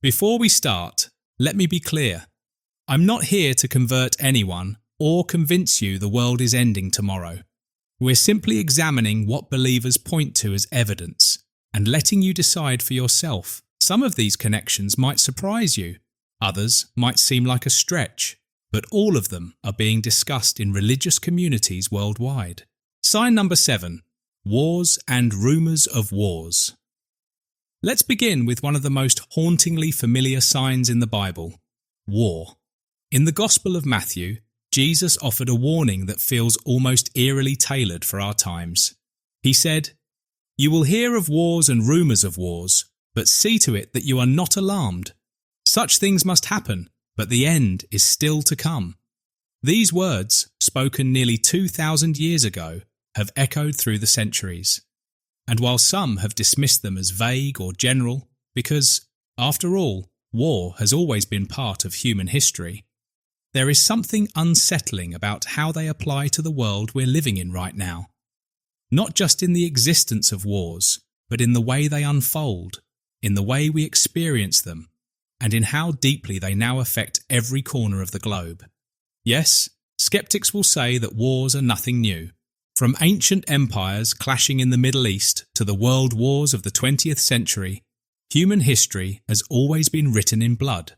Before we start, let me be clear. I'm not here to convert anyone or convince you the world is ending tomorrow. We're simply examining what believers point to as evidence and letting you decide for yourself. Some of these connections might surprise you, others might seem like a stretch, but all of them are being discussed in religious communities worldwide. Sign number 7. Wars and rumours of wars. Let's begin with one of the most hauntingly familiar signs in the Bible: war. In the Gospel of Matthew, Jesus offered a warning that feels almost eerily tailored for our times. He said, "You will hear of wars and rumours of wars, but see to it that you are not alarmed. Such things must happen, but the end is still to come." These words, spoken nearly 2,000 years ago, have echoed through the centuries. And while some have dismissed them as vague or general, because, after all, war has always been part of human history, there is something unsettling about how they apply to the world we're living in right now. Not just in the existence of wars, but in the way they unfold, in the way we experience them, and in how deeply they now affect every corner of the globe. Yes, skeptics will say that wars are nothing new. From ancient empires clashing in the Middle East to the world wars of the 20th century, human history has always been written in blood.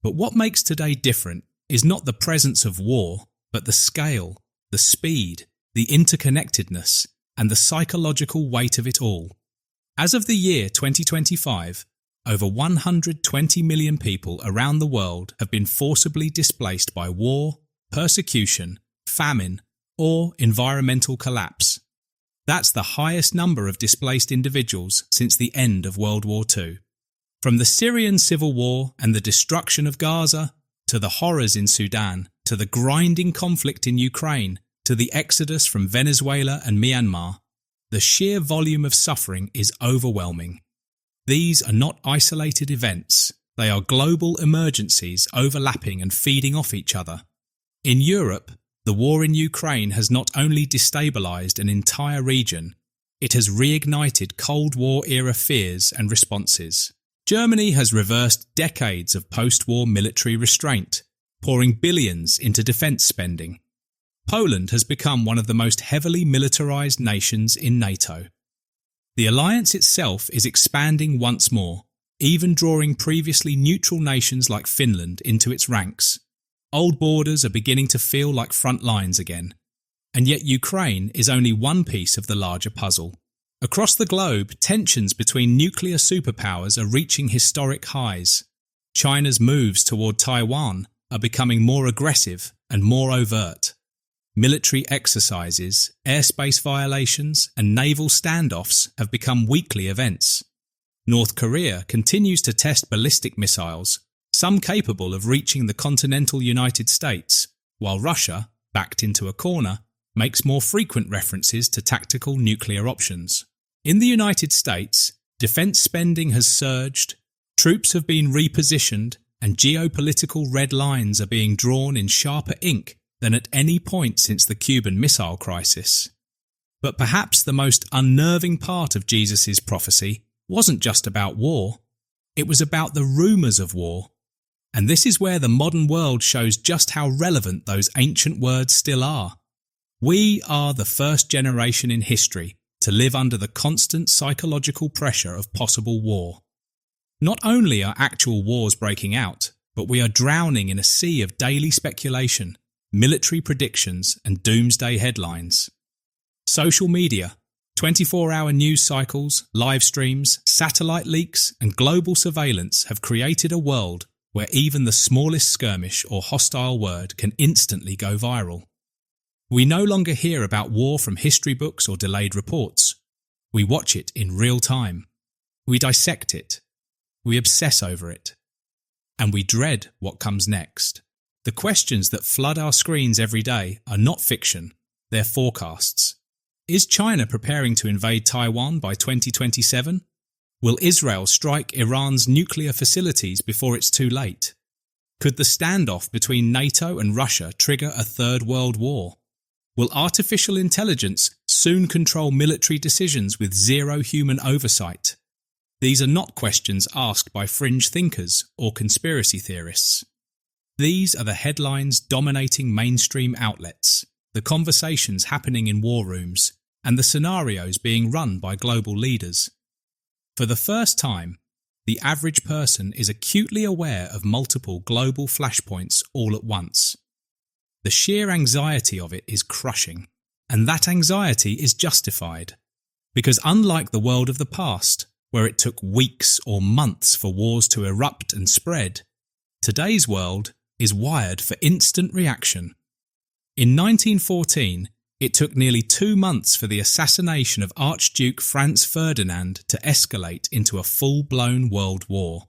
But what makes today different is not the presence of war, but the scale, the speed, the interconnectedness, and the psychological weight of it all. As of the year 2025, over 120 million people around the world have been forcibly displaced by war, persecution, famine, or environmental collapse. That's the highest number of displaced individuals since the end of World War II. From the Syrian civil war and the destruction of Gaza, to the horrors in Sudan, to the grinding conflict in Ukraine, to the exodus from Venezuela and Myanmar, the sheer volume of suffering is overwhelming. These are not isolated events, they are global emergencies overlapping and feeding off each other. In Europe, the war in Ukraine has not only destabilised an entire region, it has reignited Cold War-era fears and responses. Germany has reversed decades of post-war military restraint, pouring billions into defence spending. Poland has become one of the most heavily militarised nations in NATO. The alliance itself is expanding once more, even drawing previously neutral nations like Finland into its ranks. Old borders are beginning to feel like front lines again. And yet Ukraine is only one piece of the larger puzzle. Across the globe, tensions between nuclear superpowers are reaching historic highs. China's moves toward Taiwan are becoming more aggressive and more overt. Military exercises, airspace violations, and naval standoffs have become weekly events. North Korea continues to test ballistic missiles, some capable of reaching the continental United States, while Russia, backed into a corner, makes more frequent references to tactical nuclear options. In the United States, defence spending has surged, troops have been repositioned, and geopolitical red lines are being drawn in sharper ink than at any point since the Cuban Missile Crisis. But perhaps the most unnerving part of Jesus' prophecy wasn't just about war, it was about the rumours of war. And this is where the modern world shows just how relevant those ancient words still are. We are the first generation in history to live under the constant psychological pressure of possible war. Not only are actual wars breaking out, but we are drowning in a sea of daily speculation, military predictions, and doomsday headlines. Social media, 24-hour news cycles, live streams, satellite leaks, and global surveillance have created a world where even the smallest skirmish or hostile word can instantly go viral. We no longer hear about war from history books or delayed reports. We watch it in real time. We dissect it. We obsess over it. And we dread what comes next. The questions that flood our screens every day are not fiction, they're forecasts. Is China preparing to invade Taiwan by 2027? Will Israel strike Iran's nuclear facilities before it's too late? Could the standoff between NATO and Russia trigger a third world war? Will artificial intelligence soon control military decisions with zero human oversight? These are not questions asked by fringe thinkers or conspiracy theorists. These are the headlines dominating mainstream outlets, the conversations happening in war rooms, and the scenarios being run by global leaders. For the first time, the average person is acutely aware of multiple global flashpoints all at once. The sheer anxiety of it is crushing, and that anxiety is justified, because unlike the world of the past, where it took weeks or months for wars to erupt and spread, today's world is wired for instant reaction. In 1914, it took nearly 2 months for the assassination of Archduke Franz Ferdinand to escalate into a full-blown world war.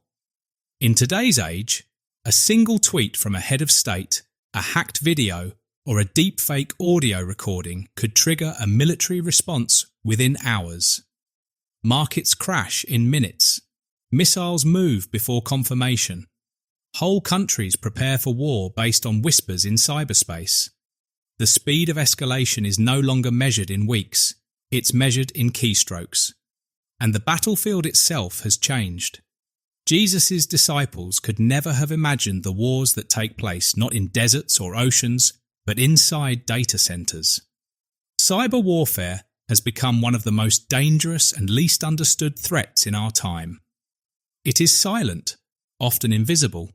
In today's age, a single tweet from a head of state, a hacked video, or a deepfake audio recording could trigger a military response within hours. Markets crash in minutes. Missiles move before confirmation. Whole countries prepare for war based on whispers in cyberspace. The speed of escalation is no longer measured in weeks, it's measured in keystrokes. And the battlefield itself has changed. Jesus' disciples could never have imagined the wars that take place not in deserts or oceans, but inside data centers. Cyber warfare has become one of the most dangerous and least understood threats in our time. It is silent, often invisible,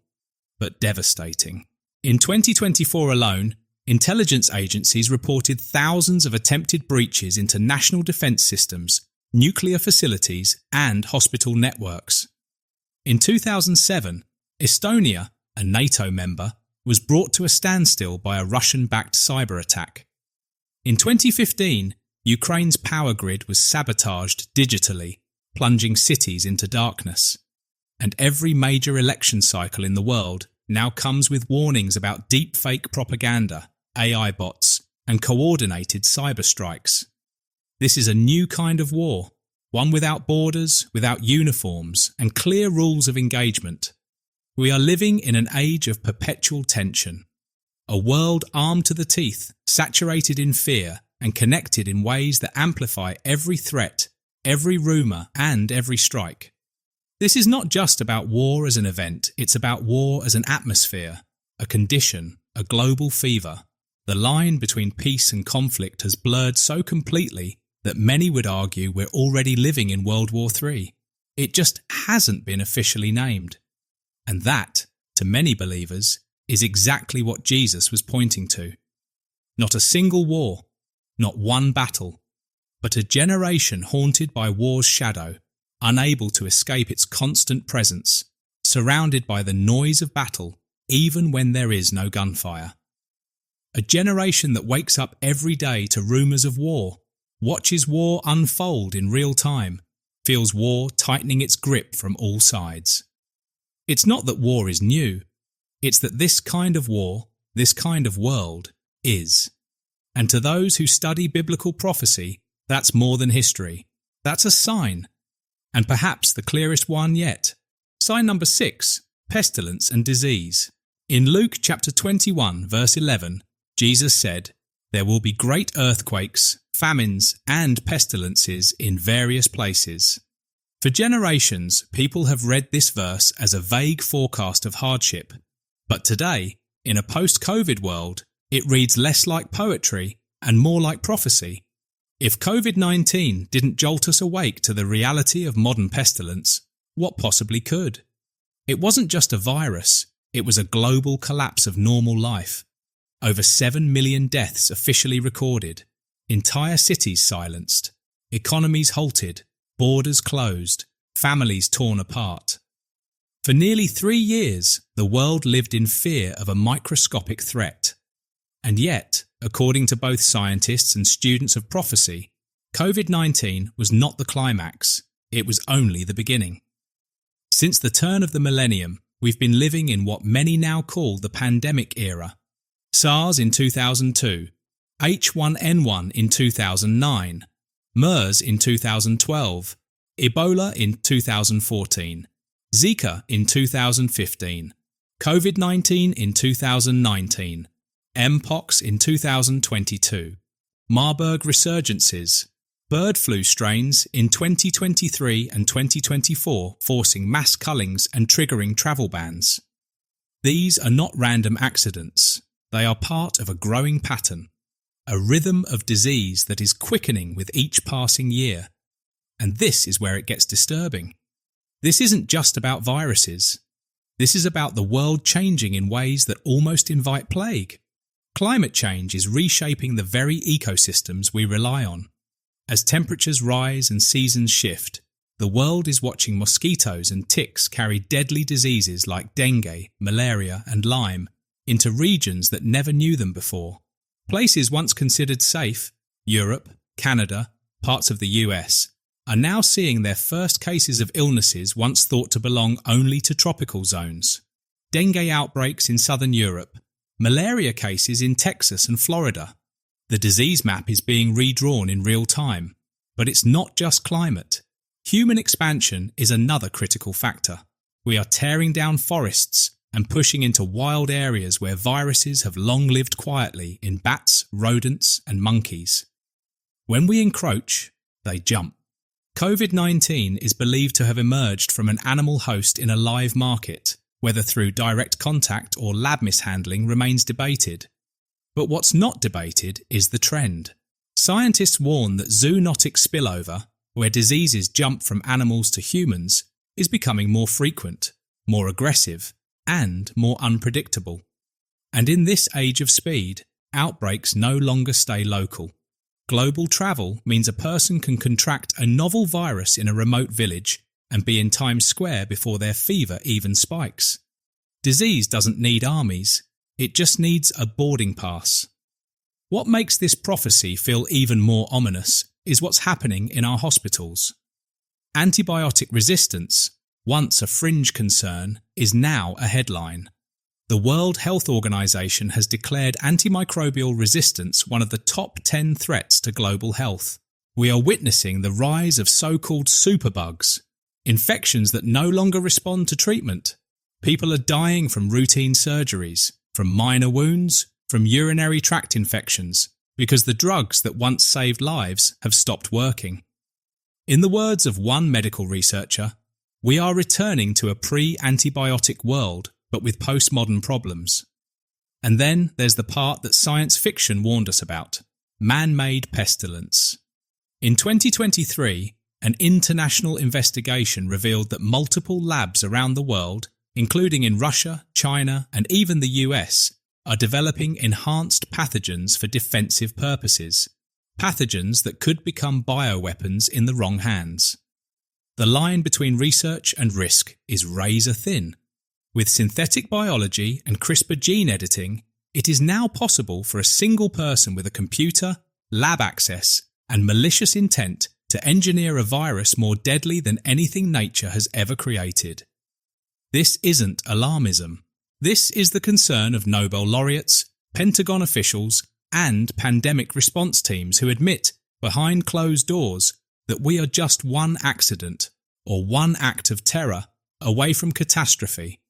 but devastating. In 2024 alone, intelligence agencies reported thousands of attempted breaches into national defense systems, nuclear facilities, and hospital networks. In 2007, Estonia, a NATO member, was brought to a standstill by a Russian-backed cyber attack. In 2015, Ukraine's power grid was sabotaged digitally, plunging cities into darkness. And every major election cycle in the world now comes with warnings about deepfake propaganda, AI bots, and coordinated cyber strikes. This is a new kind of war, one without borders, without uniforms, and clear rules of engagement. We are living in an age of perpetual tension, a world armed to the teeth, saturated in fear, and connected in ways that amplify every threat, every rumour, and every strike. This is not just about war as an event, it's about war as an atmosphere, a condition, a global fever. The line between peace and conflict has blurred so completely that many would argue we're already living in World War III. It just hasn't been officially named. And that, to many believers, is exactly what Jesus was pointing to. Not a single war, not one battle, but a generation haunted by war's shadow, unable to escape its constant presence, surrounded by the noise of battle even when there is no gunfire. A generation that wakes up every day to rumours of war, watches war unfold in real time, feels war tightening its grip from all sides. It's not that war is new, it's that this kind of war, this kind of world, is. And to those who study biblical prophecy, that's more than history. That's a sign. And perhaps the clearest one yet. Sign number 6, pestilence and disease. In Luke chapter 21, verse 11, Jesus said, "There will be great earthquakes, famines, and pestilences in various places." For generations, people have read this verse as a vague forecast of hardship. But today, in a post-COVID world, it reads less like poetry and more like prophecy. If COVID-19 didn't jolt us awake to the reality of modern pestilence, what possibly could? It wasn't just a virus, it was a global collapse of normal life. Over 7 million deaths officially recorded, entire cities silenced, economies halted, borders closed, families torn apart. For nearly 3 years, the world lived in fear of a microscopic threat. And yet, according to both scientists and students of prophecy, COVID-19 was not the climax, it was only the beginning. Since the turn of the millennium, we've been living in what many now call the pandemic era. SARS in 2002, H1N1 in 2009, MERS in 2012, Ebola in 2014, Zika in 2015, COVID-19 in 2019, Mpox in 2022, Marburg resurgences, Bird flu strains in 2023 and 2024 forcing mass cullings and triggering travel bans. These are not random accidents. They are part of a growing pattern, a rhythm of disease that is quickening with each passing year. And this is where it gets disturbing. This isn't just about viruses. This is about the world changing in ways that almost invite plague. Climate change is reshaping the very ecosystems we rely on. As temperatures rise and seasons shift, the world is watching mosquitoes and ticks carry deadly diseases like dengue, malaria and Lyme into regions that never knew them before. Places once considered safe, Europe, Canada, parts of the US, are now seeing their first cases of illnesses once thought to belong only to tropical zones. Dengue outbreaks in southern Europe, malaria cases in Texas and Florida. The disease map is being redrawn in real time, but it's not just climate. Human expansion is another critical factor. We are tearing down forests and pushing into wild areas where viruses have long lived quietly in bats, rodents, and monkeys. When we encroach, they jump. COVID-19 is believed to have emerged from an animal host in a live market. Whether through direct contact or lab mishandling remains debated. But what's not debated is the trend. Scientists warn that zoonotic spillover, where diseases jump from animals to humans, is becoming more frequent, more aggressive, and more unpredictable. And in this age of speed, outbreaks no longer stay local. Global travel means a person can contract a novel virus in a remote village and be in Times Square before their fever even spikes. Disease doesn't need armies. It just needs a boarding pass. What makes this prophecy feel even more ominous is what's happening in our hospitals. Antibiotic resistance, once a fringe concern, is now a headline. The World Health Organization has declared antimicrobial resistance one of the top 10 threats to global health. We are witnessing the rise of so-called superbugs, infections that no longer respond to treatment. People are dying from routine surgeries, from minor wounds, from urinary tract infections, because the drugs that once saved lives have stopped working. In the words of one medical researcher, we are returning to a pre-antibiotic world, but with postmodern problems. And then there's the part that science fiction warned us about, man-made pestilence. In 2023, an international investigation revealed that multiple labs around the world, including in Russia, China, and even the US, are developing enhanced pathogens for defensive purposes, pathogens that could become bioweapons in the wrong hands. The line between research and risk is razor thin. With synthetic biology and CRISPR gene editing, it is now possible for a single person with a computer, lab access, and malicious intent to engineer a virus more deadly than anything nature has ever created. This isn't alarmism. This is the concern of Nobel laureates, Pentagon officials, and pandemic response teams who admit, behind closed doors, that we are just one accident, or one act of terror, away from catastrophe.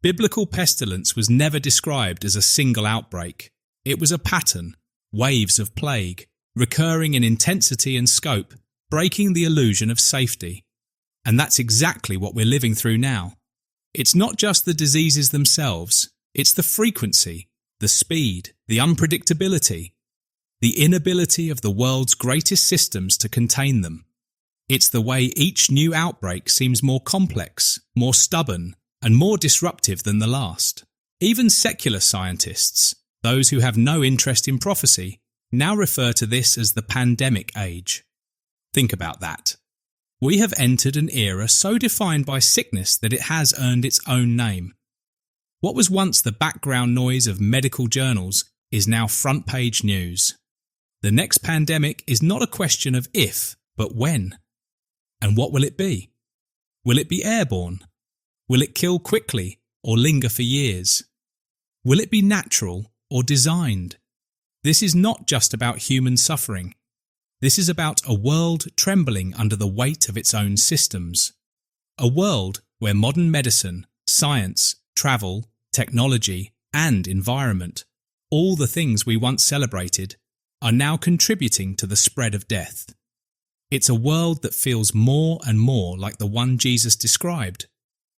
Biblical pestilence was never described as a single outbreak. It was a pattern, waves of plague, recurring in intensity and scope, breaking the illusion of safety. And that's exactly what we're living through now. It's not just the diseases themselves, it's the frequency, the speed, the unpredictability, the inability of the world's greatest systems to contain them. It's the way each new outbreak seems more complex, more stubborn, and more disruptive than the last. Even secular scientists, those who have no interest in prophecy, now refer to this as the pandemic age. Think about that. We have entered an era so defined by sickness that it has earned its own name. What was once the background noise of medical journals is now front-page news. The next pandemic is not a question of if, but when. And what will it be? Will it be airborne? Will it kill quickly or linger for years? Will it be natural or designed? This is not just about human suffering. This is about a world trembling under the weight of its own systems. A world where modern medicine, science, travel, technology, and environment, all the things we once celebrated, are now contributing to the spread of death. It's a world that feels more and more like the one Jesus described,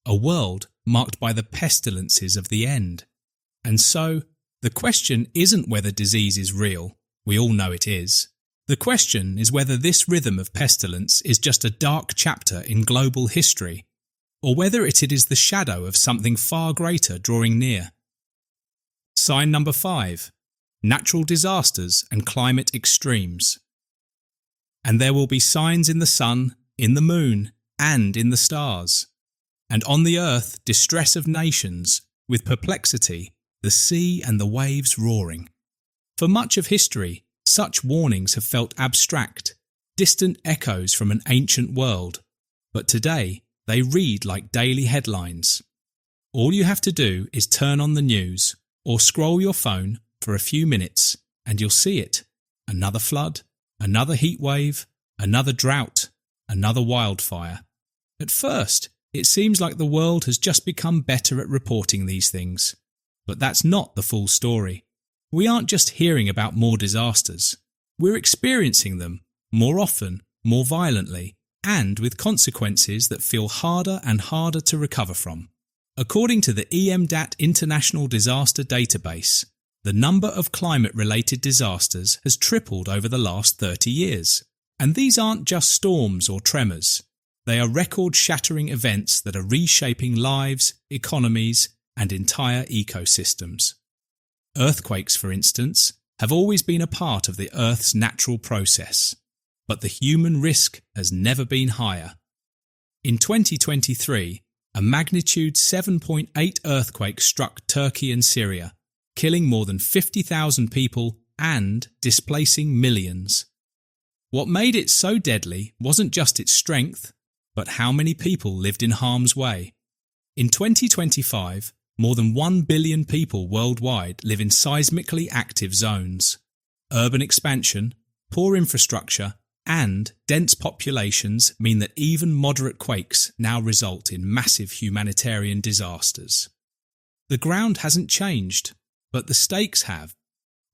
a world marked by the pestilences of the end. And so, the question isn't whether disease is real, we all know it is. The question is whether this rhythm of pestilence is just a dark chapter in global history, or whether it is the shadow of something far greater drawing near. Sign number 5. Natural disasters and climate extremes. And there will be signs in the sun, in the moon, and in the stars. And on the earth distress of nations, with perplexity, the sea and the waves roaring. For much of history, such warnings have felt abstract, distant echoes from an ancient world. But today, they read like daily headlines. All you have to do is turn on the news, or scroll your phone for a few minutes, and you'll see it. Another flood, another heat wave, another drought, another wildfire. At first, it seems like the world has just become better at reporting these things. But that's not the full story. We aren't just hearing about more disasters. We're experiencing them, more often, more violently, and with consequences that feel harder and harder to recover from. According to the EMDAT International Disaster Database, the number of climate-related disasters has tripled over the last 30 years. And these aren't just storms or tremors. They are record-shattering events that are reshaping lives, economies, and entire ecosystems. Earthquakes, for instance, have always been a part of the Earth's natural process, but the human risk has never been higher. In 2023, a magnitude 7.8 earthquake struck Turkey and Syria, killing more than 50,000 people and displacing millions. What made it so deadly wasn't just its strength, but how many people lived in harm's way. In 2025, more than 1 billion people worldwide live in seismically active zones. Urban expansion, poor infrastructure, and dense populations mean that even moderate quakes now result in massive humanitarian disasters. The ground hasn't changed, but the stakes have.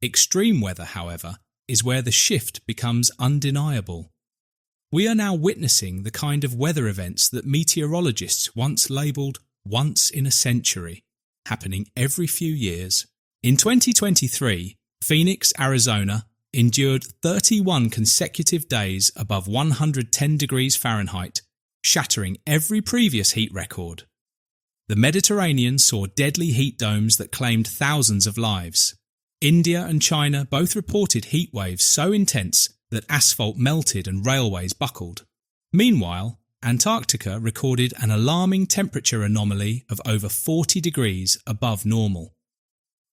Extreme weather, however, is where the shift becomes undeniable. We are now witnessing the kind of weather events that meteorologists once labelled once in a century, happening every few years. In 2023, Phoenix, Arizona, endured 31 consecutive days above 110 degrees Fahrenheit, shattering every previous heat record. The Mediterranean saw deadly heat domes that claimed thousands of lives. India and China both reported heat waves so intense that asphalt melted and railways buckled. Meanwhile, Antarctica recorded an alarming temperature anomaly of over 40 degrees above normal.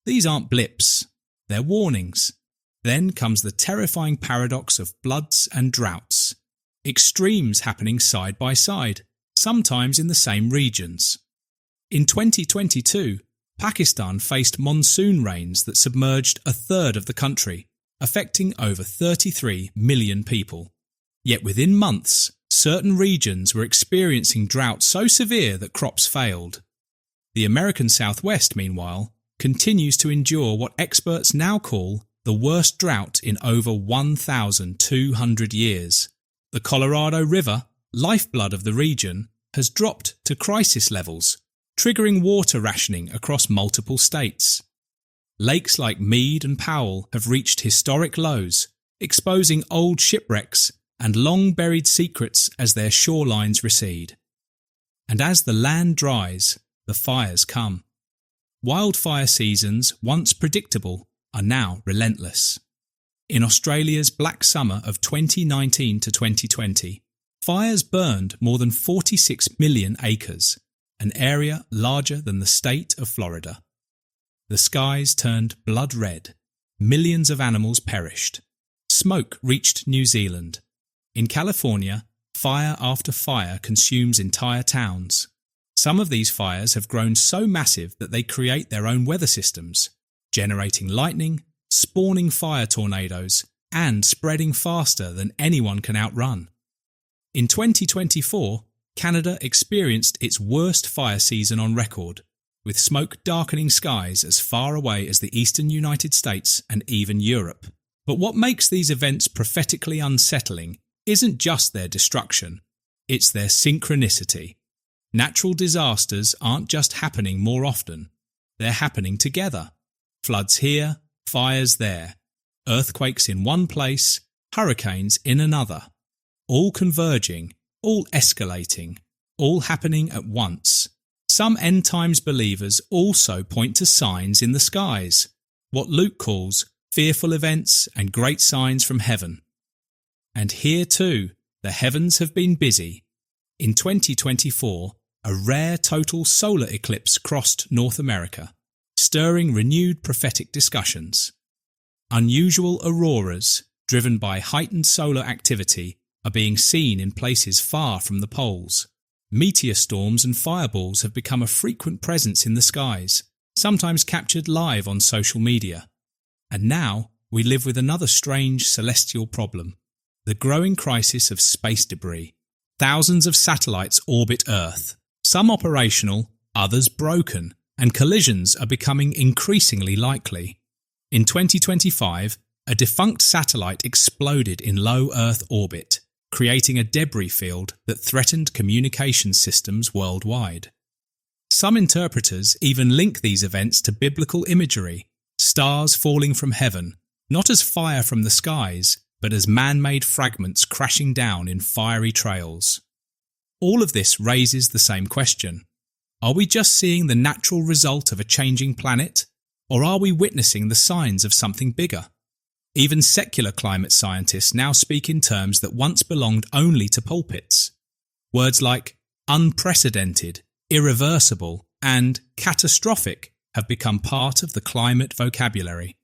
These aren't blips, they're warnings. Then comes the terrifying paradox of floods and droughts. Extremes happening side by side, sometimes in the same regions. In 2022, Pakistan faced monsoon rains that submerged a third of the country, affecting over 33 million people. Yet within months, certain regions were experiencing drought so severe that crops failed. The American Southwest, meanwhile, continues to endure what experts now call the worst drought in over 1,200 years. The Colorado River, lifeblood of the region, has dropped to crisis levels, triggering water rationing across multiple states. Lakes like Meade and Powell have reached historic lows, exposing old shipwrecks and long-buried secrets as their shorelines recede. And as the land dries, the fires come. Wildfire seasons, once predictable, are now relentless. In Australia's Black Summer of 2019 to 2020, fires burned more than 46 million acres, an area larger than the state of Florida. The skies turned blood red. Millions of animals perished. Smoke reached New Zealand. In California, fire after fire consumes entire towns. Some of these fires have grown so massive that they create their own weather systems, generating lightning, spawning fire tornadoes, and spreading faster than anyone can outrun. In 2024, Canada experienced its worst fire season on record, with smoke darkening skies as far away as the eastern United States and even Europe. But what makes these events prophetically unsettling isn't just their destruction, it's their synchronicity. Natural disasters aren't just happening more often, they're happening together. Floods here, fires there, earthquakes in one place, hurricanes in another. All converging, all escalating, all happening at once. Some end times believers also point to signs in the skies, what Luke calls fearful events and great signs from heaven. And here too, the heavens have been busy. In 2024, a rare total solar eclipse crossed North America, stirring renewed prophetic discussions. Unusual auroras, driven by heightened solar activity, are being seen in places far from the poles. Meteor storms and fireballs have become a frequent presence in the skies, sometimes captured live on social media. And now we live with another strange celestial problem: the growing crisis of space debris. Thousands of satellites orbit Earth, some operational, others broken, and collisions are becoming increasingly likely. In 2025, a defunct satellite exploded in low Earth orbit, creating a debris field that threatened communication systems worldwide. Some interpreters even link these events to biblical imagery, stars falling from heaven, not as fire from the skies, but as man-made fragments crashing down in fiery trails. All of this raises the same question. Are we just seeing the natural result of a changing planet, or are we witnessing the signs of something bigger? Even secular climate scientists now speak in terms that once belonged only to pulpits. Words like unprecedented, irreversible, and catastrophic have become part of the climate vocabulary.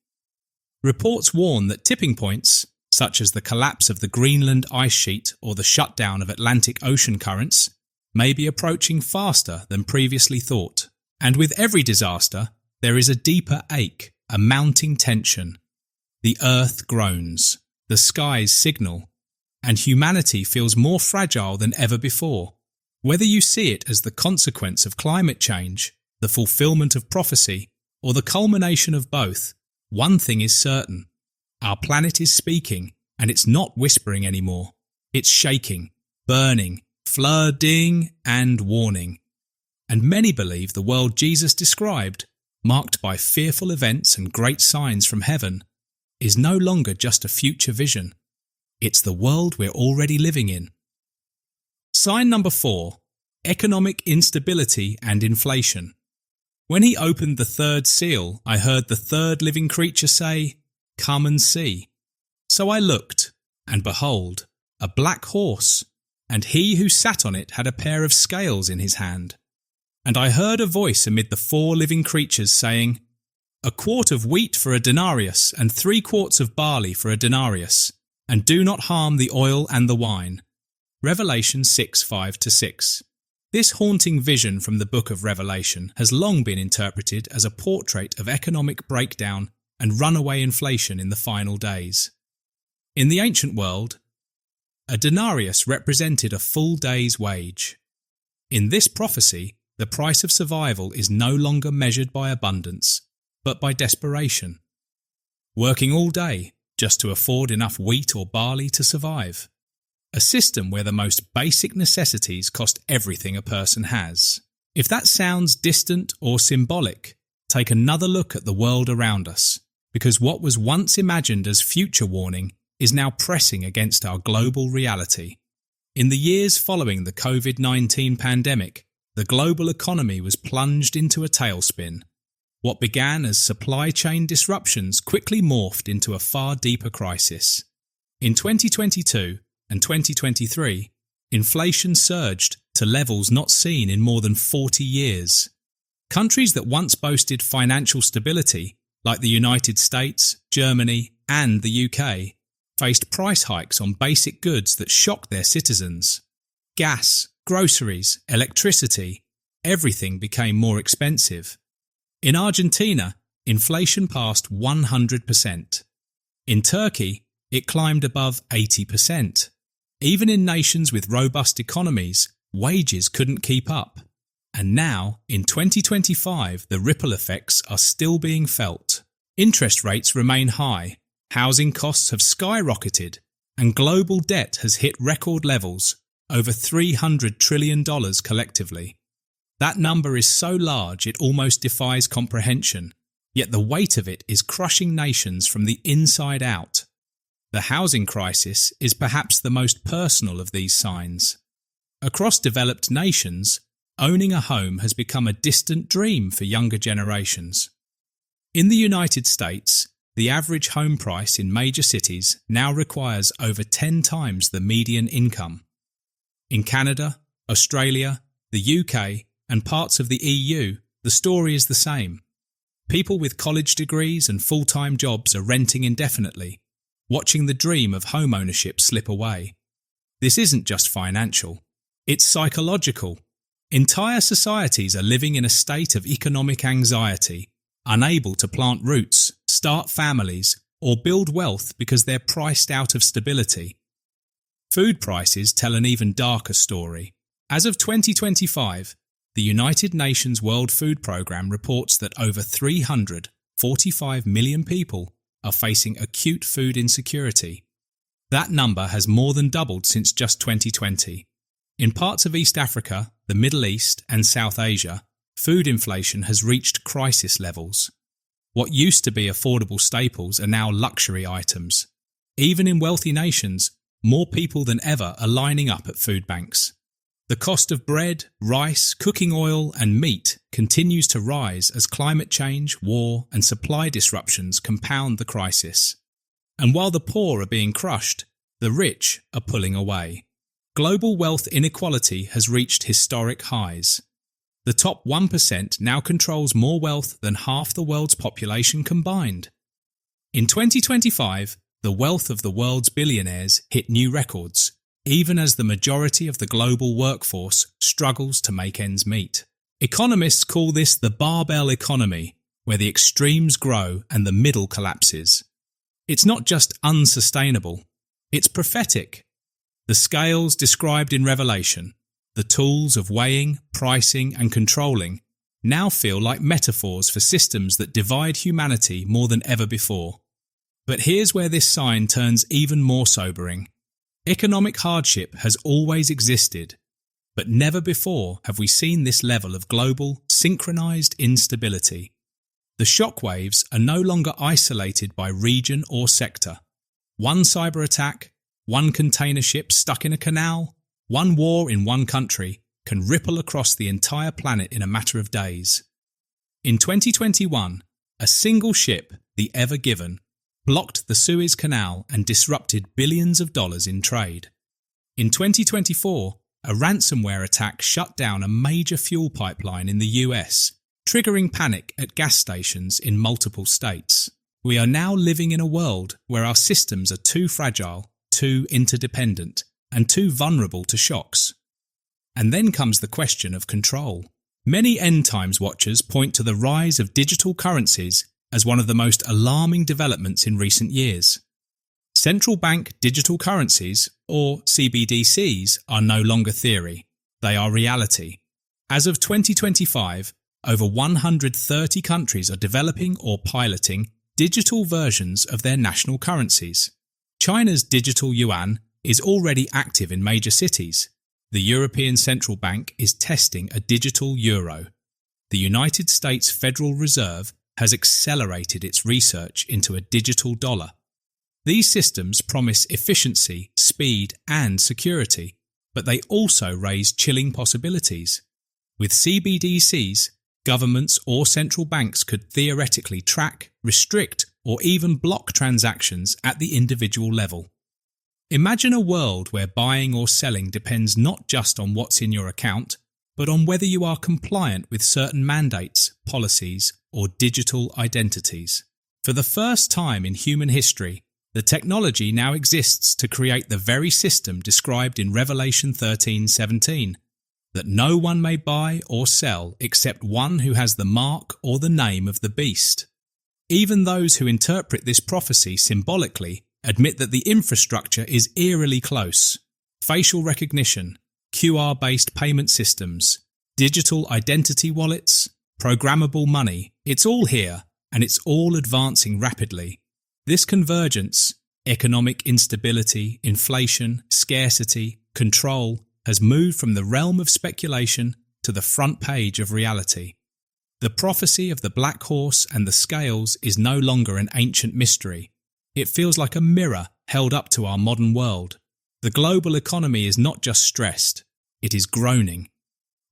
Reports warn that tipping points, such as the collapse of the Greenland ice sheet or the shutdown of Atlantic Ocean currents, may be approaching faster than previously thought. And with every disaster, there is a deeper ache, a mounting tension. The earth groans, the skies signal, and humanity feels more fragile than ever before. Whether you see it as the consequence of climate change, the fulfillment of prophecy, or the culmination of both, one thing is certain. Our planet is speaking, and it's not whispering anymore. It's shaking, burning, flooding, and warning. And many believe the world Jesus described, marked by fearful events and great signs from heaven, is no longer just a future vision. It's the world we're already living in. Sign number 4, economic instability and inflation. When he opened the third seal, I heard the third living creature say, "Come and see." So I looked, and behold, a black horse, and he who sat on it had a pair of scales in his hand. And I heard a voice amid the 4 living creatures saying, "A quart of wheat for a denarius, and 3 quarts of barley for a denarius, and do not harm the oil and the wine." Revelation 6:5-6. This haunting vision from the book of Revelation has long been interpreted as a portrait of economic breakdown and runaway inflation in the final days. In the ancient world, a denarius represented a full day's wage. In this prophecy, the price of survival is no longer measured by abundance, but by desperation. Working all day just to afford enough wheat or barley to survive. A system where the most basic necessities cost everything a person has. If that sounds distant or symbolic, take another look at the world around us, because what was once imagined as future warning is now pressing against our global reality. In the years following the COVID-19 pandemic, the global economy was plunged into a tailspin. What began as supply chain disruptions quickly morphed into a far deeper crisis. In 2022 and 2023, inflation surged to levels not seen in more than 40 years. Countries that once boasted financial stability, like the United States, Germany, and the UK, faced price hikes on basic goods that shocked their citizens. Gas, groceries, electricity, everything became more expensive. In Argentina, inflation passed 100%. In Turkey, it climbed above 80%. Even in nations with robust economies, wages couldn't keep up. And now, in 2025, the ripple effects are still being felt. Interest rates remain high, housing costs have skyrocketed, and global debt has hit record levels, over $300 trillion collectively. That number is so large it almost defies comprehension, yet the weight of it is crushing nations from the inside out. The housing crisis is perhaps the most personal of these signs. Across developed nations, owning a home has become a distant dream for younger generations. In the United States, the average home price in major cities now requires over 10 times the median income. In Canada, Australia, the UK, and parts of the EU, the story is the same. People with college degrees and full-time jobs are renting indefinitely, watching the dream of home ownership slip away. This isn't just financial, it's psychological. Entire societies are living in a state of economic anxiety, unable to plant roots, start families, or build wealth because they're priced out of stability. Food prices tell an even darker story. As of 2025, the United Nations World Food Programme reports that over 345 million people are facing acute food insecurity. That number has more than doubled since just 2020. In parts of East Africa, the Middle East, and South Asia, food inflation has reached crisis levels. What used to be affordable staples are now luxury items. Even in wealthy nations, more people than ever are lining up at food banks. The cost of bread, rice, cooking oil, and meat continues to rise as climate change, war, and supply disruptions compound the crisis. And while the poor are being crushed, the rich are pulling away. Global wealth inequality has reached historic highs. The top 1% now controls more wealth than half the world's population combined. In 2025, the wealth of the world's billionaires hit new records, even as the majority of the global workforce struggles to make ends meet. Economists call this the barbell economy, where the extremes grow and the middle collapses. It's not just unsustainable, it's prophetic. The scales described in Revelation, the tools of weighing, pricing, and controlling, now feel like metaphors for systems that divide humanity more than ever before. But here's where this sign turns even more sobering. Economic hardship has always existed, but never before have we seen this level of global, synchronized instability. The shockwaves are no longer isolated by region or sector. One cyber attack, one container ship stuck in a canal, one war in one country can ripple across the entire planet in a matter of days. In 2021, a single ship, the Ever Given, blocked the Suez Canal and disrupted billions of dollars in trade. In 2024, a ransomware attack shut down a major fuel pipeline in the US, triggering panic at gas stations in multiple states. We are now living in a world where our systems are too fragile, too interdependent, and too vulnerable to shocks. And then comes the question of control. Many end times watchers point to the rise of digital currencies as one of the most alarming developments in recent years. Central bank digital currencies, or CBDCs, are no longer theory. They are reality. As of 2025, over 130 countries are developing or piloting digital versions of their national currencies. China's digital yuan is already active in major cities. The European Central Bank is testing a digital euro. The United States Federal Reserve has accelerated its research into a digital dollar. These systems promise efficiency, speed, and security, but they also raise chilling possibilities. With CBDCs, governments or central banks could theoretically track, restrict, or even block transactions at the individual level. Imagine a world where buying or selling depends not just on what's in your account, but on whether you are compliant with certain mandates, policies, or digital identities. For the first time in human history, the technology now exists to create the very system described in Revelation 13:17, that no one may buy or sell except one who has the mark or the name of the beast. Even those who interpret this prophecy symbolically admit that the infrastructure is eerily close. Facial recognition, QR-based payment systems, digital identity wallets, programmable money, it's all here, and it's all advancing rapidly. This convergence, Economic instability, inflation, scarcity, control has moved from the realm of speculation to the front page of reality. The prophecy of the black horse and the scales is no longer an ancient mystery. It feels like a mirror held up to our modern world. The global economy is not just stressed, it is groaning.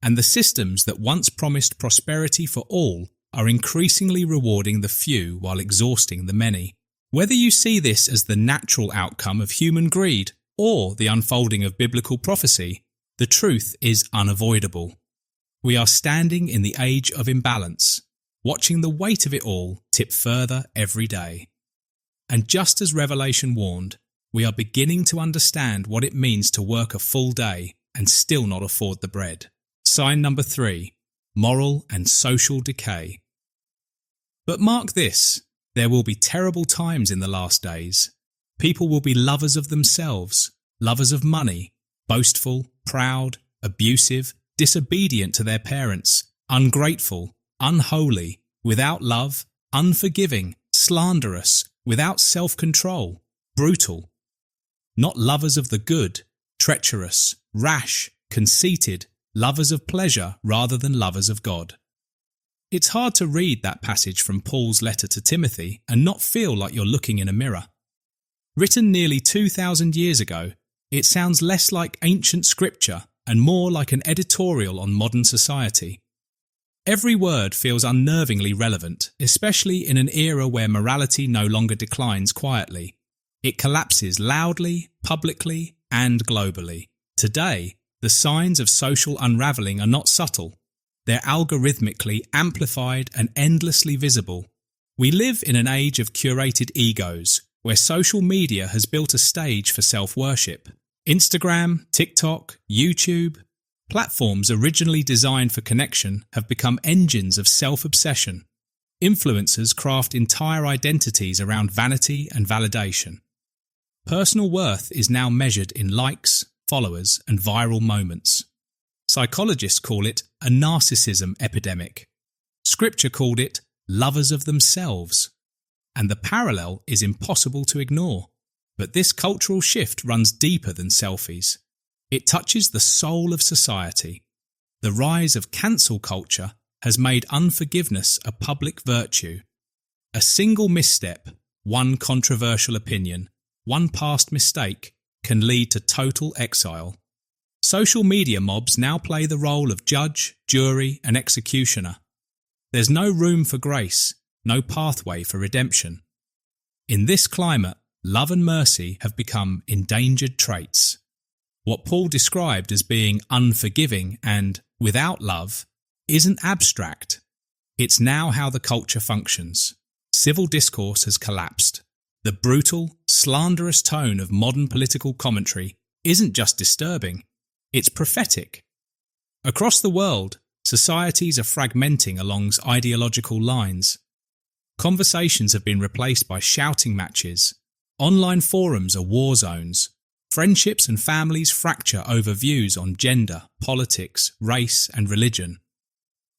And the systems that once promised prosperity for all are increasingly rewarding the few while exhausting the many. Whether you see this as the natural outcome of human greed or the unfolding of biblical prophecy, the truth is unavoidable. We are standing in the age of imbalance, watching the weight of it all tip further every day. And just as Revelation warned, we are beginning to understand what it means to work a full day and still not afford the bread. Sign number 3, moral and social decay. But mark this, there will be terrible times in the last days. People will be lovers of themselves, lovers of money, boastful, proud, abusive, disobedient to their parents, ungrateful, unholy, without love, unforgiving, slanderous, without self-control, brutal. Not lovers of the good, treacherous, rash, conceited, lovers of pleasure rather than lovers of God. It's hard to read that passage from Paul's letter to Timothy and not feel like you're looking in a mirror. Written nearly 2,000 years ago, it sounds less like ancient scripture and more like an editorial on modern society. Every word feels unnervingly relevant, especially in an era where morality no longer declines quietly. It collapses loudly, publicly, and globally. Today, the signs of social unravelling are not subtle. They're algorithmically amplified and endlessly visible. We live in an age of curated egos, where social media has built a stage for self-worship. Instagram, TikTok, YouTube, platforms originally designed for connection have become engines of self-obsession. Influencers craft entire identities around vanity and validation. Personal worth is now measured in likes, followers, and viral moments. Psychologists call it a narcissism epidemic. Scripture called it lovers of themselves. And the parallel is impossible to ignore. But this cultural shift runs deeper than selfies. It touches the soul of society. The rise of cancel culture has made unforgiveness a public virtue. A single misstep, one controversial opinion, one past mistake can lead to total exile. Social media mobs now play the role of judge, jury, and executioner. There's no room for grace, no pathway for redemption. In this climate, love and mercy have become endangered traits. What Paul described as being unforgiving and without love isn't abstract. It's now how the culture functions. Civil discourse has collapsed. The brutal, slanderous tone of modern political commentary isn't just disturbing, it's prophetic. Across the world, societies are fragmenting along ideological lines. Conversations have been replaced by shouting matches. Online forums are war zones. Friendships and families fracture over views on gender, politics, race, and religion.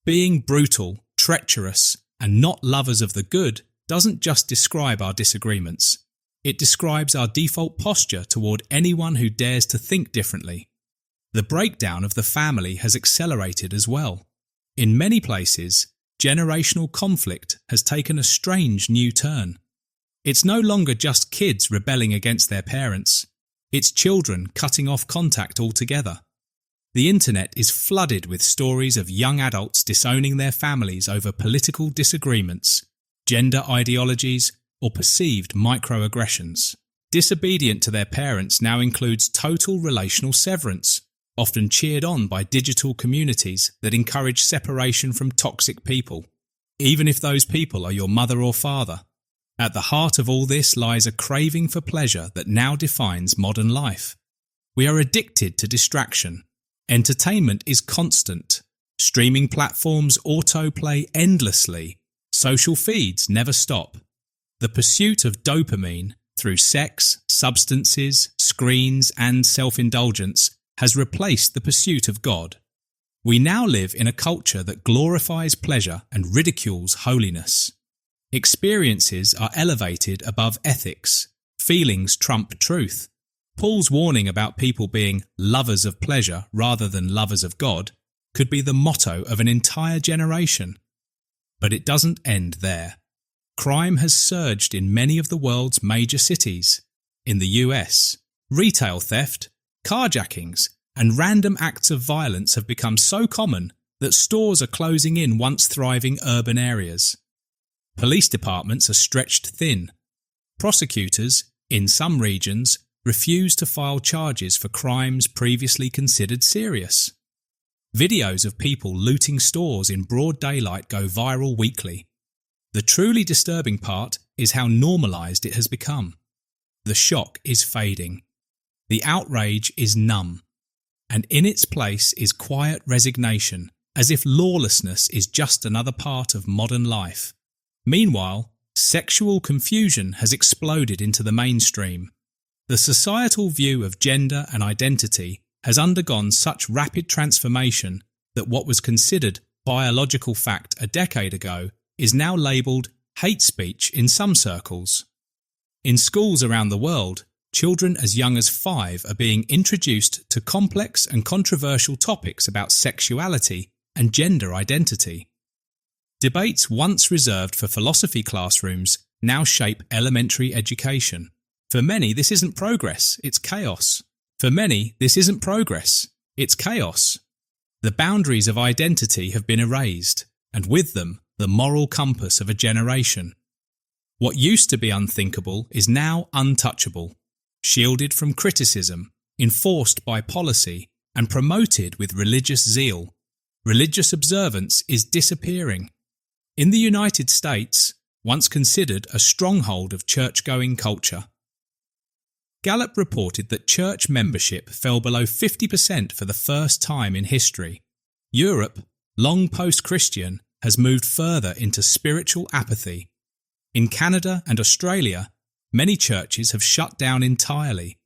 Being brutal, treacherous, and not lovers of the good doesn't just describe our disagreements. It describes our default posture toward anyone who dares to think differently. The breakdown of the family has accelerated as well. In many places, generational conflict has taken a strange new turn. It's no longer just kids rebelling against their parents. It's children cutting off contact altogether. The internet is flooded with stories of young adults disowning their families over political disagreements, gender ideologies, or perceived microaggressions. Disobedient to their parents now includes total relational severance, often cheered on by digital communities that encourage separation from toxic people, even if those people are your mother or father. At the heart of all this lies a craving for pleasure that now defines modern life. We are addicted to distraction. Entertainment is constant. Streaming platforms autoplay endlessly. Social feeds never stop. The pursuit of dopamine through sex, substances, screens, and self-indulgence has replaced the pursuit of God. We now live in a culture that glorifies pleasure and ridicules holiness. Experiences are elevated above ethics. Feelings trump truth. Paul's warning about people being lovers of pleasure rather than lovers of God could be the motto of an entire generation. But it doesn't end there. Crime has surged in many of the world's major cities. In the US, retail theft, carjackings, and random acts of violence have become so common that stores are closing in once thriving urban areas. Police departments are stretched thin. Prosecutors, in some regions, refuse to file charges for crimes previously considered serious. Videos of people looting stores in broad daylight go viral weekly. The truly disturbing part is how normalised it has become. The shock is fading. The outrage is numb. And in its place is quiet resignation, as if lawlessness is just another part of modern life. Meanwhile, sexual confusion has exploded into the mainstream. The societal view of gender and identity has undergone such rapid transformation that what was considered biological fact a decade ago is now labelled hate speech in some circles. In schools around the world, children as young as 5 are being introduced to complex and controversial topics about sexuality and gender identity. Debates once reserved for philosophy classrooms now shape elementary education. For many, this isn't progress, it's chaos. For many, this isn't progress, it's chaos. The boundaries of identity have been erased, and with them, the moral compass of a generation. What used to be unthinkable is now untouchable, shielded from criticism, enforced by policy, and promoted with religious zeal. Religious observance is disappearing. In the United States, once considered a stronghold of church-going culture, Gallup reported that church membership fell below 50% for the first time in history. Europe, long post-Christian, has moved further into spiritual apathy. In Canada and Australia, many churches have shut down entirely.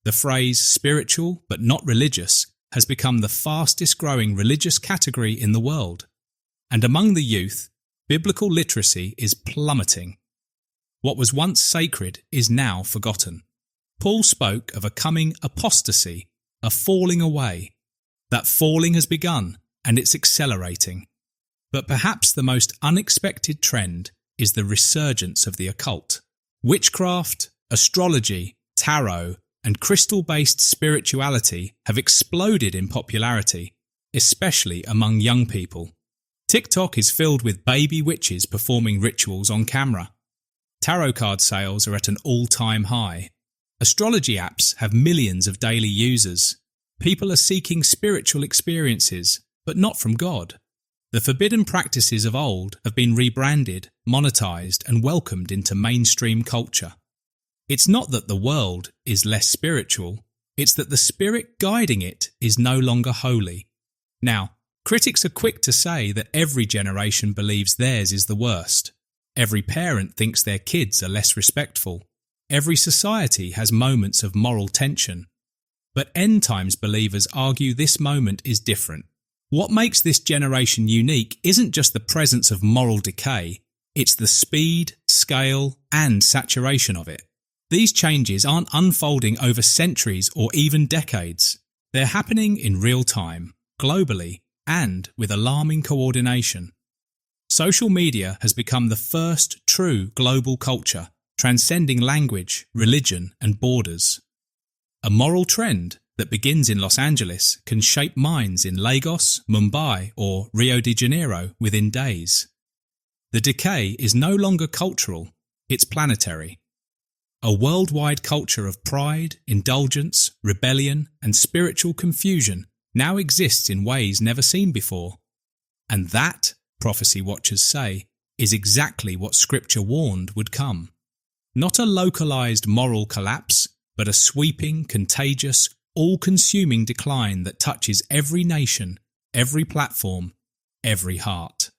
The phrase spiritual but not religious has become the fastest growing religious category in the world. And among the youth, biblical literacy is plummeting. What was once sacred is now forgotten. Paul spoke of a coming apostasy, a falling away. That falling has begun and it's accelerating. But perhaps the most unexpected trend is the resurgence of the occult. Witchcraft, astrology, tarot, and crystal-based spirituality have exploded in popularity, especially among young people. TikTok is filled with baby witches performing rituals on camera. Tarot card sales are at an all-time high. Astrology apps have millions of daily users. People are seeking spiritual experiences, but not from God. The forbidden practices of old have been rebranded, monetized, and welcomed into mainstream culture. It's not that the world is less spiritual, it's that the spirit guiding it is no longer holy. Now, critics are quick to say that every generation believes theirs is the worst. Every parent thinks their kids are less respectful. Every society has moments of moral tension. But end times believers argue this moment is different. What makes this generation unique isn't just the presence of moral decay, it's the speed, scale, and saturation of it. These changes aren't unfolding over centuries or even decades. They're happening in real time, globally, and with alarming coordination. Social media has become the first true global culture, transcending language, religion, and borders. A moral trend that begins in Los Angeles can shape minds in Lagos, Mumbai, or Rio de Janeiro within days. The decay is no longer cultural, it's planetary. A worldwide culture of pride, indulgence, rebellion, and spiritual confusion now exists in ways never seen before. And that, prophecy watchers say, is exactly what Scripture warned would come. Not a localized moral collapse, but a sweeping, contagious, all-consuming decline that touches every nation, every platform, every heart.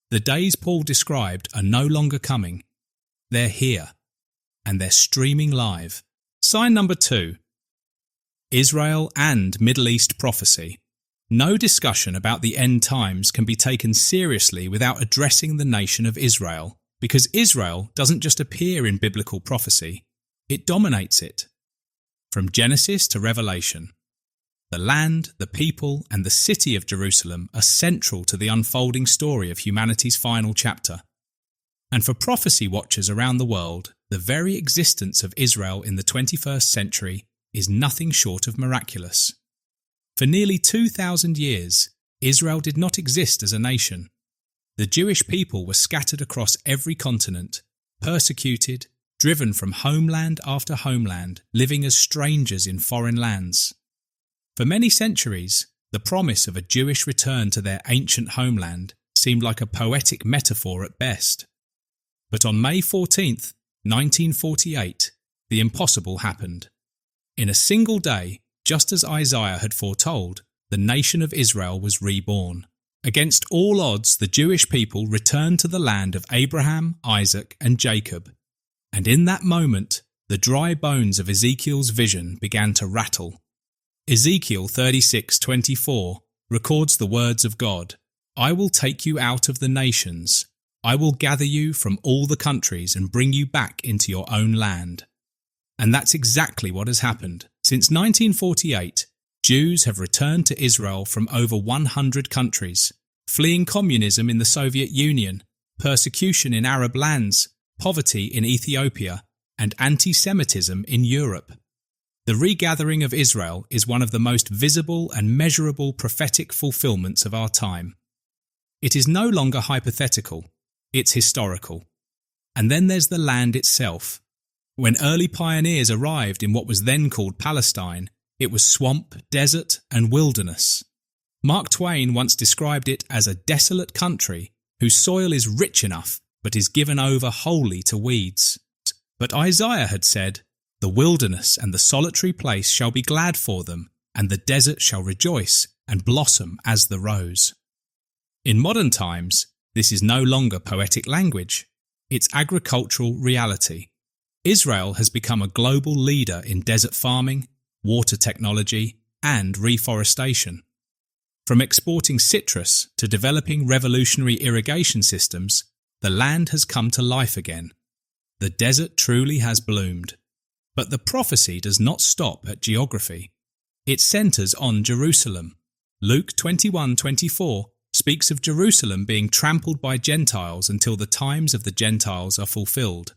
The days Paul described are no longer coming. They're here, and they're streaming live. Sign number 2. Israel and Middle East prophecy. No discussion about the end times can be taken seriously without addressing the nation of Israel, because Israel doesn't just appear in biblical prophecy. It dominates it. From Genesis to Revelation, the land, the people, and the city of Jerusalem are central to the unfolding story of humanity's final chapter. And for prophecy watchers around the world, the very existence of Israel in the 21st century is nothing short of miraculous. For nearly 2,000 years, Israel did not exist as a nation. The Jewish people were scattered across every continent, persecuted, driven from homeland after homeland, living as strangers in foreign lands. For many centuries, the promise of a Jewish return to their ancient homeland seemed like a poetic metaphor at best. But on May 14th, 1948, the impossible happened. In a single day, just as Isaiah had foretold, the nation of Israel was reborn. Against all odds, the Jewish people returned to the land of Abraham, Isaac, and Jacob. And in that moment, the dry bones of Ezekiel's vision began to rattle. Ezekiel 36:24 records the words of God, "I will take you out of the nations. I will gather you from all the countries and bring you back into your own land." And that's exactly what has happened. Since 1948, Jews have returned to Israel from over 100 countries, fleeing communism in the Soviet Union, persecution in Arab lands, poverty in Ethiopia, and anti-Semitism in Europe. The regathering of Israel is one of the most visible and measurable prophetic fulfillments of our time. It is no longer hypothetical, it's historical. And then there's the land itself. When early pioneers arrived in what was then called Palestine, it was swamp, desert, and wilderness. Mark Twain once described it as a desolate country whose soil is rich enough but is given over wholly to weeds. But Isaiah had said, "The wilderness and the solitary place shall be glad for them, and the desert shall rejoice and blossom as the rose." In modern times, this is no longer poetic language. It's agricultural reality. Israel has become a global leader in desert farming, water technology, and reforestation. From exporting citrus to developing revolutionary irrigation systems, the land has come to life again. The desert truly has bloomed. But the prophecy does not stop at geography. It centres on Jerusalem. Luke 21:24 speaks of Jerusalem being trampled by Gentiles until the times of the Gentiles are fulfilled.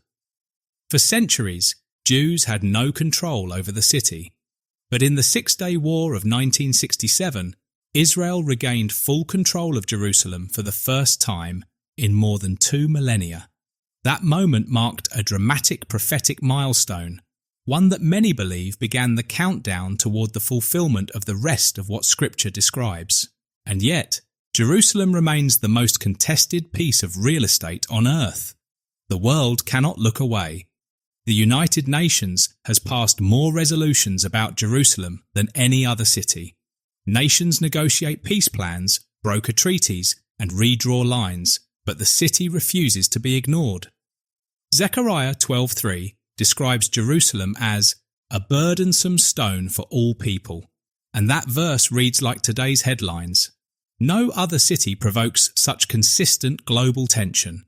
For centuries, Jews had no control over the city. But in the Six-Day War of 1967, Israel regained full control of Jerusalem for the first time in more than 2 millennia. That moment marked a dramatic prophetic milestone, one that many believe began the countdown toward the fulfillment of the rest of what Scripture describes. And yet, Jerusalem remains the most contested piece of real estate on earth. The world cannot look away. The United Nations has passed more resolutions about Jerusalem than any other city. Nations negotiate peace plans, broker treaties, and redraw lines, but the city refuses to be ignored. Zechariah 12:3 describes Jerusalem as a burdensome stone for all people, and that verse reads like today's headlines. No other city provokes such consistent global tension.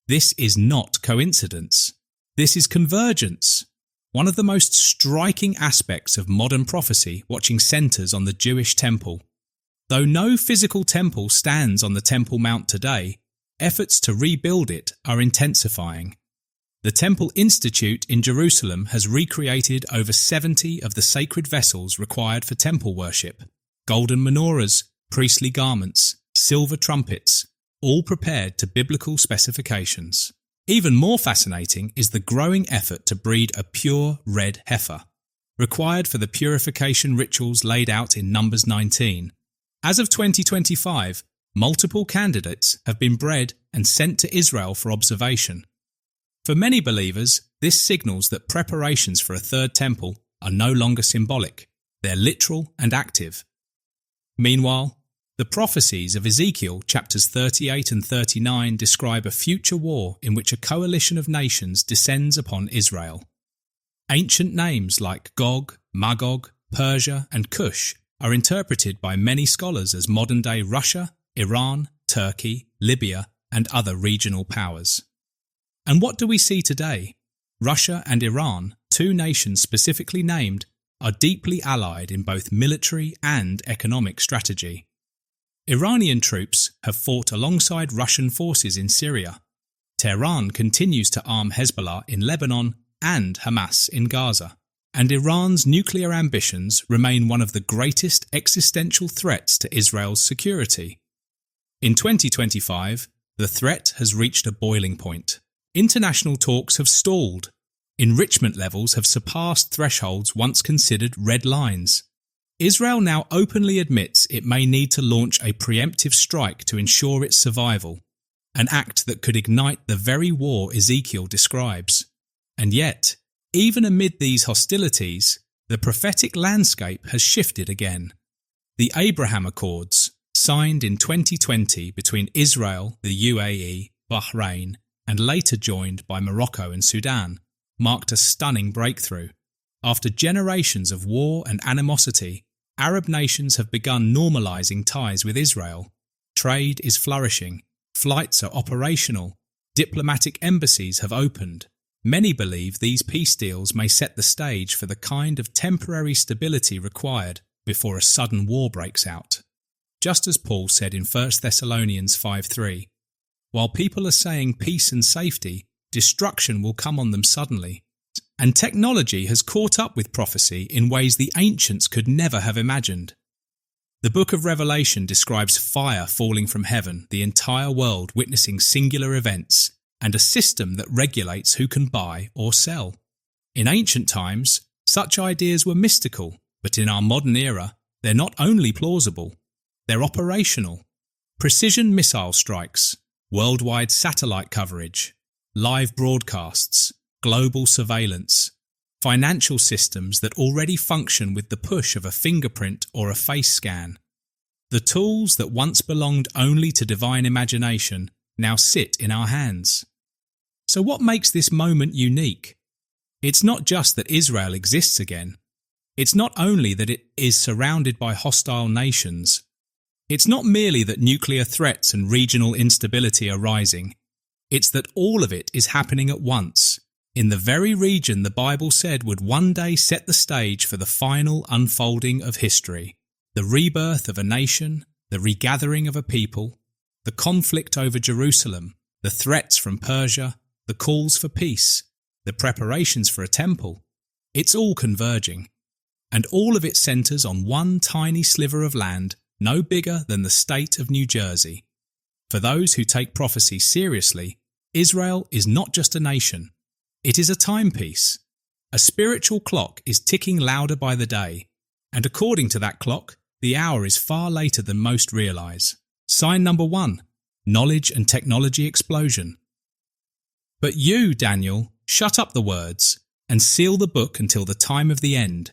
This is not coincidence. This is convergence. One of the most striking aspects of modern prophecy watching centres on the Jewish temple. Though no physical temple stands on the Temple Mount today, efforts to rebuild it are intensifying. The Temple Institute in Jerusalem has recreated over 70 of the sacred vessels required for temple worship: golden menorahs, priestly garments, silver trumpets, all prepared to biblical specifications. Even more fascinating is the growing effort to breed a pure red heifer, required for the purification rituals laid out in Numbers 19. As of 2025, multiple candidates have been bred and sent to Israel for observation. For many believers, this signals that preparations for a third temple are no longer symbolic, they're literal and active. Meanwhile, the prophecies of Ezekiel chapters 38 and 39 describe a future war in which a coalition of nations descends upon Israel. Ancient names like Gog, Magog, Persia, and Cush are interpreted by many scholars as modern-day Russia, Iran, Turkey, Libya, and other regional powers. And what do we see today? Russia and Iran, two nations specifically named are deeply allied in both military and economic strategy. Iranian troops have fought alongside Russian forces in Syria. Tehran continues to arm Hezbollah in Lebanon and Hamas in Gaza. And Iran's nuclear ambitions remain one of the greatest existential threats to Israel's security. In 2025, the threat has reached a boiling point. International talks have stalled. Enrichment levels have surpassed thresholds once considered red lines. Israel now openly admits it may need to launch a preemptive strike to ensure its survival, an act that could ignite the very war Ezekiel describes. And yet, even amid these hostilities, the prophetic landscape has shifted again. The Abraham Accords, signed in 2020 between Israel, the UAE, Bahrain, and later joined by Morocco and Sudan, marked a stunning breakthrough. After generations of war and animosity, Arab nations have begun normalizing ties with Israel. Trade is flourishing, flights are operational, diplomatic embassies have opened. Many believe these peace deals may set the stage for the kind of temporary stability required before a sudden war breaks out. Just as Paul said in 1 Thessalonians 5:3, while people are saying peace and safety, destruction will come on them suddenly. And technology has caught up with prophecy in ways the ancients could never have imagined. The book of Revelation describes fire falling from heaven, the entire world witnessing singular events, and a system that regulates who can buy or sell. In ancient times, such ideas were mystical, but in our modern era, they're not only plausible, they're operational. Precision missile strikes, worldwide satellite coverage, live broadcasts, global surveillance, financial systems that already function with the push of a fingerprint or a face scan. The tools that once belonged only to divine imagination now sit in our hands. So what makes this moment unique? It's not just that Israel exists again. It's not only that it is surrounded by hostile nations. It's not merely that nuclear threats and regional instability are rising. It's that all of it is happening at once, in the very region the Bible said would one day set the stage for the final unfolding of history, the rebirth of a nation, the regathering of a people, the conflict over Jerusalem, the threats from Persia, the calls for peace, the preparations for a temple. It's all converging, and all of it centres on one tiny sliver of land no bigger than the state of New Jersey. For those who take prophecy seriously, Israel is not just a nation. It is a timepiece. A spiritual clock is ticking louder by the day, and according to that clock, the hour is far later than most realise. Sign number 1, knowledge and technology explosion. But you, Daniel, shut up the words, and seal the book until the time of the end.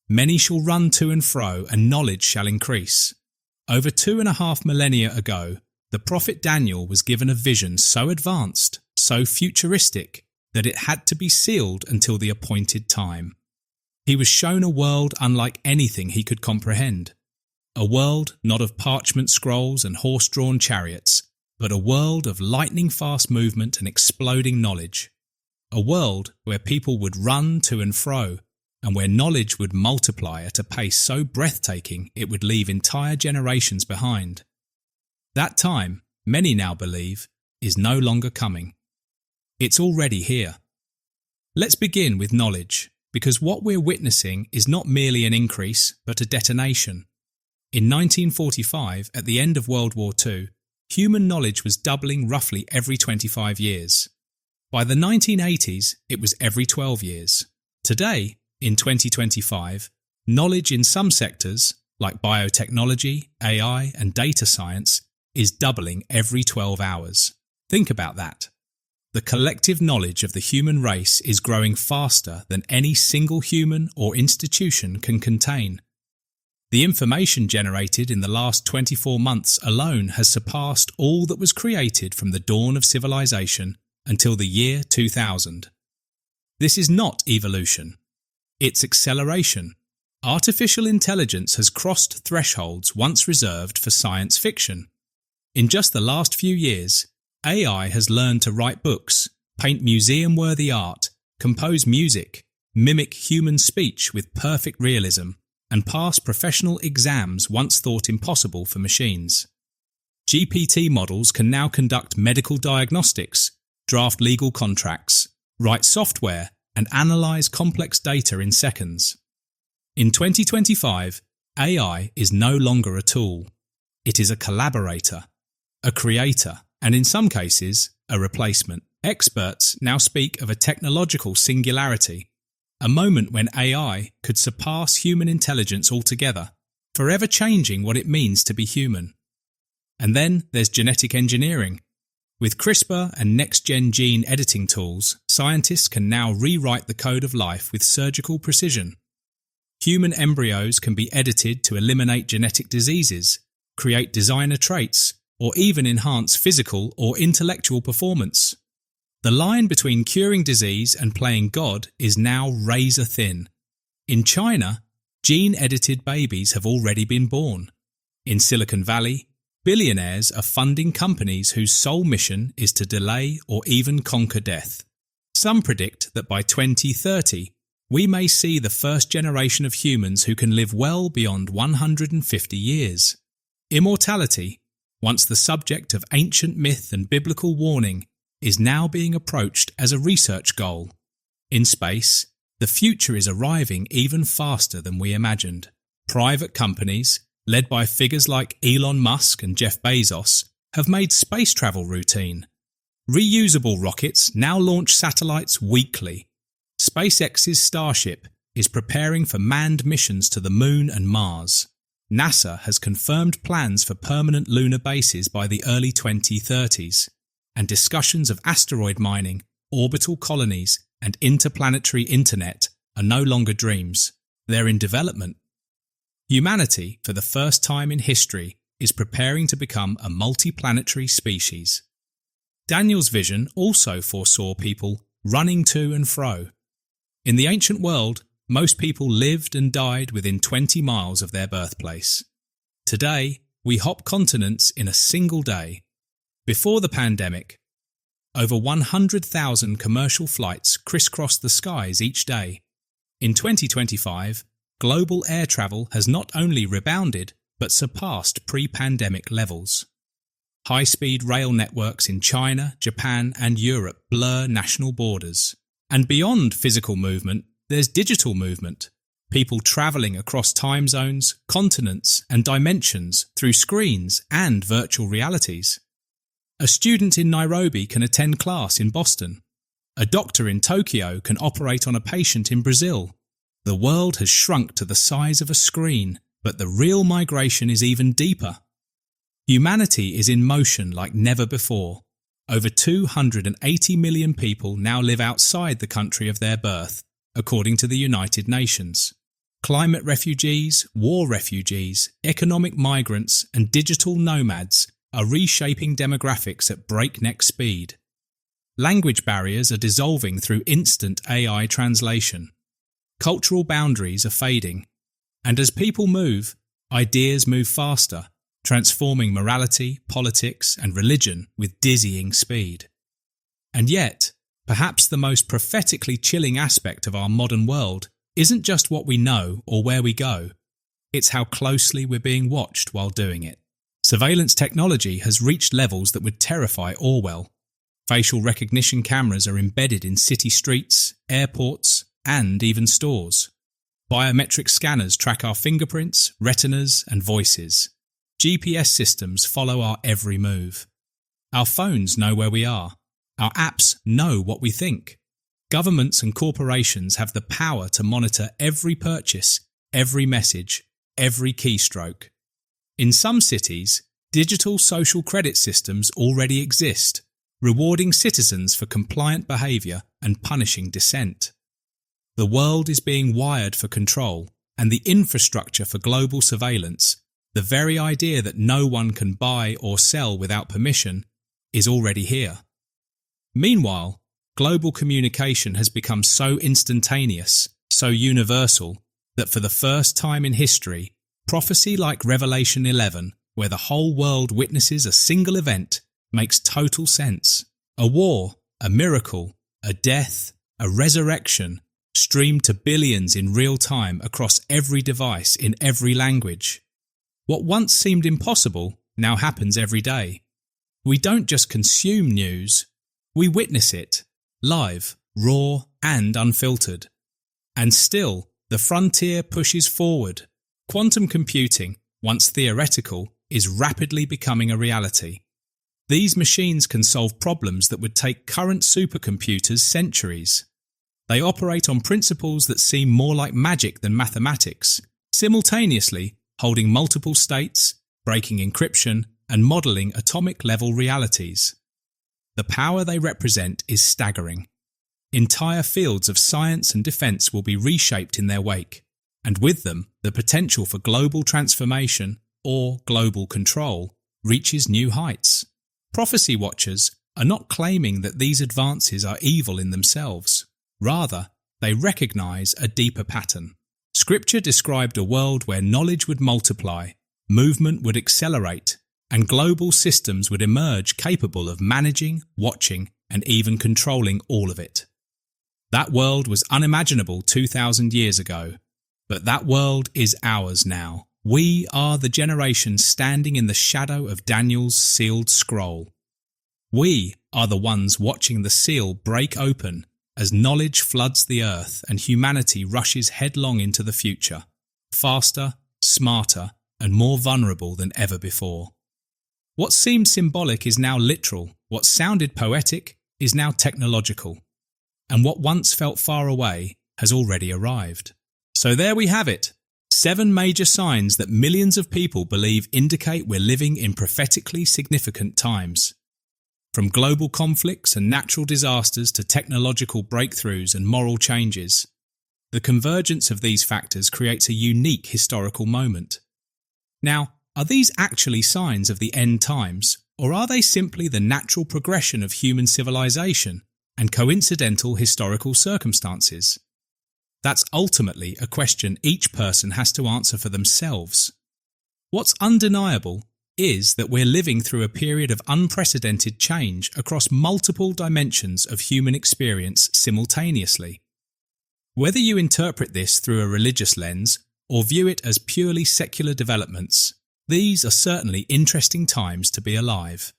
Many shall run to and fro, and knowledge shall increase. Over 2.5 millennia ago, the prophet Daniel was given a vision so advanced, so futuristic, that it had to be sealed until the appointed time. He was shown a world unlike anything he could comprehend. A world not of parchment scrolls and horse-drawn chariots, but a world of lightning-fast movement and exploding knowledge. A world where people would run to and fro, and where knowledge would multiply at a pace so breathtaking it would leave entire generations behind. That time, many now believe, is no longer coming. It's already here. Let's begin with knowledge, because what we're witnessing is not merely an increase, but a detonation. In 1945, at the end of World War II, human knowledge was doubling roughly every 25 years. By the 1980s, it was every 12 years. Today, in 2025, knowledge in some sectors, like biotechnology, AI, and data science, is doubling every 12 hours. Think about that. The collective knowledge of the human race is growing faster than any single human or institution can contain. The information generated in the last 24 months alone has surpassed all that was created from the dawn of civilization until the year 2000. This is not evolution. It's acceleration. Artificial intelligence has crossed thresholds once reserved for science fiction. In just the last few years, AI has learned to write books, paint museum-worthy art, compose music, mimic human speech with perfect realism, and pass professional exams once thought impossible for machines. GPT models can now conduct medical diagnostics, draft legal contracts, write software, and analyze complex data in seconds. In 2025, AI is no longer a tool. It is a collaborator, a creator, and in some cases, a replacement. Experts now speak of a technological singularity, a moment when AI could surpass human intelligence altogether, forever changing what it means to be human. And then there's genetic engineering. With CRISPR and next-gen gene editing tools, scientists can now rewrite the code of life with surgical precision. Human embryos can be edited to eliminate genetic diseases, create designer traits, or even enhance physical or intellectual performance. The line between curing disease and playing God is now razor thin. In China, gene-edited babies have already been born. In Silicon Valley, billionaires are funding companies whose sole mission is to delay or even conquer death. Some predict that by 2030, we may see the first generation of humans who can live well beyond 150 years. Immortality, once the subject of ancient myth and biblical warning, is now being approached as a research goal. In space, the future is arriving even faster than we imagined. Private companies, led by figures like Elon Musk and Jeff Bezos, have made space travel routine. Reusable rockets now launch satellites weekly. SpaceX's Starship is preparing for manned missions to the Moon and Mars. NASA has confirmed plans for permanent lunar bases by the early 2030s. And discussions of asteroid mining, orbital colonies, and interplanetary internet are no longer dreams. They're in development. Humanity, for the first time in history, is preparing to become a multiplanetary species. Daniel's vision also foresaw people running to and fro. In the ancient world, most people lived and died within 20 miles of their birthplace. Today, we hop continents in a single day. Before the pandemic, over 100,000 commercial flights crisscrossed the skies each day. In 2025, global air travel has not only rebounded, but surpassed pre-pandemic levels. High-speed rail networks in China, Japan, and Europe blur national borders. And beyond physical movement, there's digital movement. People travelling across time zones, continents, and dimensions through screens and virtual realities. A student in Nairobi can attend class in Boston. A doctor in Tokyo can operate on a patient in Brazil. The world has shrunk to the size of a screen, but the real migration is even deeper. Humanity is in motion like never before. Over 280 million people now live outside the country of their birth, according to the United Nations. Climate refugees, war refugees, economic migrants, and digital nomads are reshaping demographics at breakneck speed. Language barriers are dissolving through instant AI translation. Cultural boundaries are fading. And as people move, ideas move faster, transforming morality, politics, and religion with dizzying speed. And yet, perhaps the most prophetically chilling aspect of our modern world isn't just what we know or where we go. It's how closely we're being watched while doing it. Surveillance technology has reached levels that would terrify Orwell. Facial recognition cameras are embedded in city streets, airports, and even stores. Biometric scanners track our fingerprints, retinas, and voices. GPS systems follow our every move. Our phones know where we are. Our apps know what we think. Governments and corporations have the power to monitor every purchase, every message, every keystroke. In some cities, digital social credit systems already exist, rewarding citizens for compliant behaviour and punishing dissent. The world is being wired for control, and the infrastructure for global surveillance, the very idea that no one can buy or sell without permission, is already here. Meanwhile, global communication has become so instantaneous, so universal, that for the first time in history, prophecy like Revelation 11, where the whole world witnesses a single event, makes total sense. A war, a miracle, a death, a resurrection, streamed to billions in real time across every device in every language. What once seemed impossible now happens every day. We don't just consume news, we witness it, live, raw and unfiltered. And still, the frontier pushes forward. Quantum computing, once theoretical, is rapidly becoming a reality. These machines can solve problems that would take current supercomputers centuries. They operate on principles that seem more like magic than mathematics, simultaneously holding multiple states, breaking encryption, and modelling atomic-level realities. The power they represent is staggering. Entire fields of science and defence will be reshaped in their wake, and with them, the potential for global transformation, or global control, reaches new heights. Prophecy watchers are not claiming that these advances are evil in themselves. Rather, they recognise a deeper pattern. Scripture described a world where knowledge would multiply, movement would accelerate, and global systems would emerge capable of managing, watching, and even controlling all of it. That world was unimaginable 2,000 years ago, but that world is ours now. We are the generation standing in the shadow of Daniel's sealed scroll. We are the ones watching the seal break open as knowledge floods the earth and humanity rushes headlong into the future, faster, smarter, and more vulnerable than ever before. What seemed symbolic is now literal, what sounded poetic is now technological, and what once felt far away has already arrived. So there we have it. 7 major signs that millions of people believe indicate we're living in prophetically significant times. From global conflicts and natural disasters to technological breakthroughs and moral changes, the convergence of these factors creates a unique historical moment. Now, are these actually signs of the end times, or are they simply the natural progression of human civilization and coincidental historical circumstances? That's ultimately a question each person has to answer for themselves. What's undeniable is that we're living through a period of unprecedented change across multiple dimensions of human experience simultaneously. Whether you interpret this through a religious lens or view it as purely secular developments, these are certainly interesting times to be alive.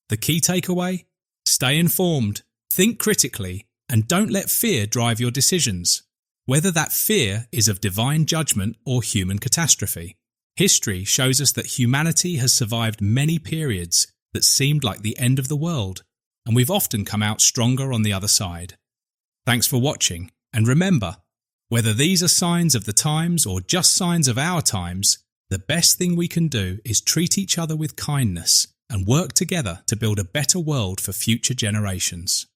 The key takeaway? Stay informed, think critically, and don't let fear drive your decisions, whether that fear is of divine judgment or human catastrophe. History shows us that humanity has survived many periods that seemed like the end of the world, and we've often come out stronger on the other side. Thanks for watching, and remember, whether these are signs of the times or just signs of our times, the best thing we can do is treat each other with kindness and work together to build a better world for future generations.